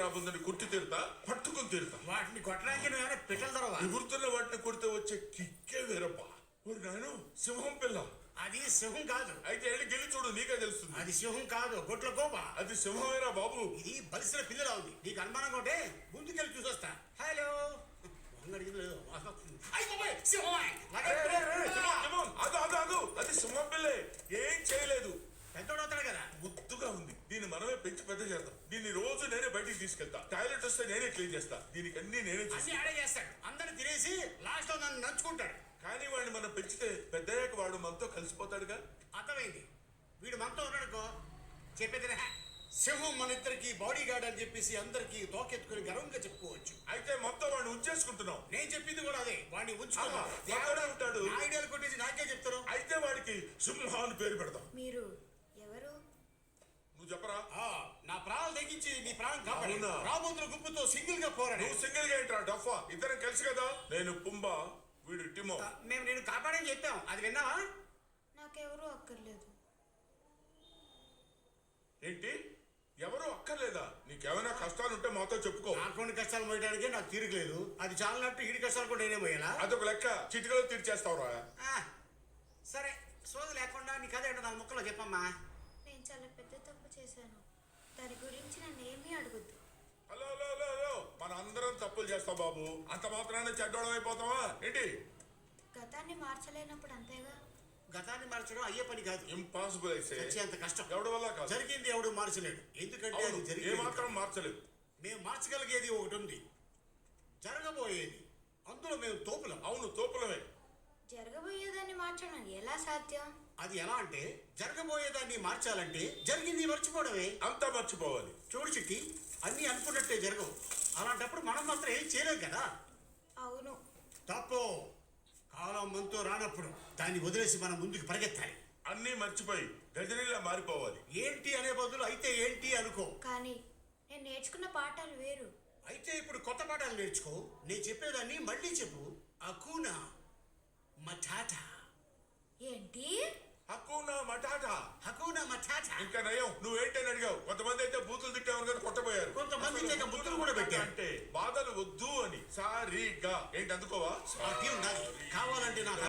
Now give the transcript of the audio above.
రాబోతుందని కొట్టి తీరుతా, పట్టుకుని తీరుతా. వాటిని కొట్టడానికి నువ్వేమైనా పిట్టల తర్వాత ఎగురుతున్న వాటిని కొడితే వచ్చే కిక్కే వేరప్ప. ఊరి నాయను సింహం పిల్ల. అది సింహం కాదు. అయితే వెళ్ళి గెలి చూడు, నీకే తెలుస్తుంది. అది సింహం కాదు, గొట్ల కోప. అది సింహమేరా బాబు. ఇది బలిసిన పిల్లలా ఉంది. నీకు అనుమానంగా ఉంటే ముందుకెళ్ళి చూసొస్తా. హలో అది సింహం పిల్లే, ఏం చేయలేదు. పెద్దోడు అవుతాడు కదా. ముద్దుగా ఉంది. దీన్ని మనమే పెంచి పెద్ద చేద్దాం. దీన్ని రోజు నేనే బయటికి తీసుకెళ్తా. టాయిలెట్ వస్తే నేనే క్లీన్ చేస్తా. దీనికి అన్ని నేనే అన్ని ఆడే చేస్తాడు. అందరు తినేసి లాస్ట్ లో నన్ను నంచుకుంటాడు. కానీ వాడిని మనం పెంచితే పెద్దయ్యాక వాడు మనతో కలిసిపోతాడుగా. అర్థమైంది. వీడు మనతో ఉన్నాడుకో చెప్పేది సింహం మన ఇద్దరికి బాడీ గార్డ్ అని చెప్పేసి అందరికి తోకెత్తుకుని గర్వంగా చెప్పుకోవచ్చు. అయితే మొత్తం వాడిని ఉంచేసుకుంటున్నావు. నేను చెప్పింది కూడా అదే. వాడిని ఉంచుకున్నా ఉంటాడు. ఐడియాలు కొట్టేసి నాకే చెప్తారు. అయితే వాడికి సింహ అని పేరు పెడతాం. మీరు ఎవరు? నువ్వు చెప్పరా. నా ప్రాణాలు తగ్గించి నీ ప్రాణం కాపాడు. రాబోతున్న గుంపుతో సింగిల్ గా పోరా. నువ్వు సింగిల్ గా ఏంట్రా డఫా? ఇద్దరం కలిసి కదా. నేను పుంబా, వీడు టిమో. మేము నేను కాపాడని చెప్పాం, అది విన్నావా? నాకెవరూ అక్కర్లేదు. ఏంటి? ఎవరు అక్కర్లేదా? నీకేమైనా కష్టాలు ఉంటే మాతో చెప్పుకో. నాకున్న కష్టాలు మోయడానికి నాకు తీరగలేదు. అది చాలన్నట్టు ఈడి కష్టాలు కూడా నేనే మోయాలా? అదొక లెక్క. చిటికలో తీర్చేస్తావురా. సరే, సోది లేకుండా నీ కథ ఏంటో 4 ముక్కలో చెప్పమ్మా. నేను చాలా పెద్ద తప్పు చేశాను. దాని గురించి నన్ను ఏమీ అడగొద్దు. హలో హలో హలో హలో, మన అందరం తప్పులు చేస్తాం బాబు. అంత మాత్రాన్ని చెడ్డోళం అయిపోతావా ఏంటి? గతాన్ని మార్చలేనప్పుడు అంతేగా. గతాన్ని మార్చడం అయ్యే పని కాదు. ఇంపాసిబుల్ అయితే అంత కష్టం. ఎవడి వల్ల కాదు. జరిగింది ఎవడు మార్చలేడు. ఎందుకంటే అది ఏ జరిగింది మాత్రం మార్చలేదు. మేము మార్చగలిగేది ఒకటి ఉంది, జరగబోయేది. అందులో మేము తోపులం. అవును, తోపులమే. జరగబోయేదాన్ని మార్చడం ఎలా సాధ్యం? అది ఎలా అంటే, జరగబోయేదాన్ని మార్చాలంటే జరిగింది మర్చిపోవడమే. అంతా మర్చిపోవాలి. చూడు చిట్టి, అన్నీ అనుకున్నట్టే జరగవు. అలాంటప్పుడు మనం మాత్రం ఏం చేయలేం కదా. అవును. తప్పు. కాలం మనతో రానప్పుడు దాన్ని వదిలేసి మనం ముందుకు పరిగెత్తాలి. అన్నీ మర్చిపోయి గజనీలా మారిపోవాలి. ఏంటి అనే బదులు అయితే ఏంటి అనుకో. కానీ నేను నేర్చుకున్న పాఠాలు వేరు. అయితే ఇప్పుడు కొత్త పాఠాలు నేర్చుకో. నేను చెప్పేదాన్ని మళ్ళీ చెప్పు. అకూనా మటాటా. ఏంటి? హక్కునా మటాటా. హకూనా మటాటా. ఇంకా నయం, నువ్వేంటని అడిగావు. కొంతమంది అయితే బూతులు తిట్టామని కదా కొట్టబోయారు. కొంతమంది బుద్ధులు కూడా పెట్టారు. అంటే బాధలు వద్దు అని. సారీగా ఏంటి అందుకోవా? కావాలంటే నాకు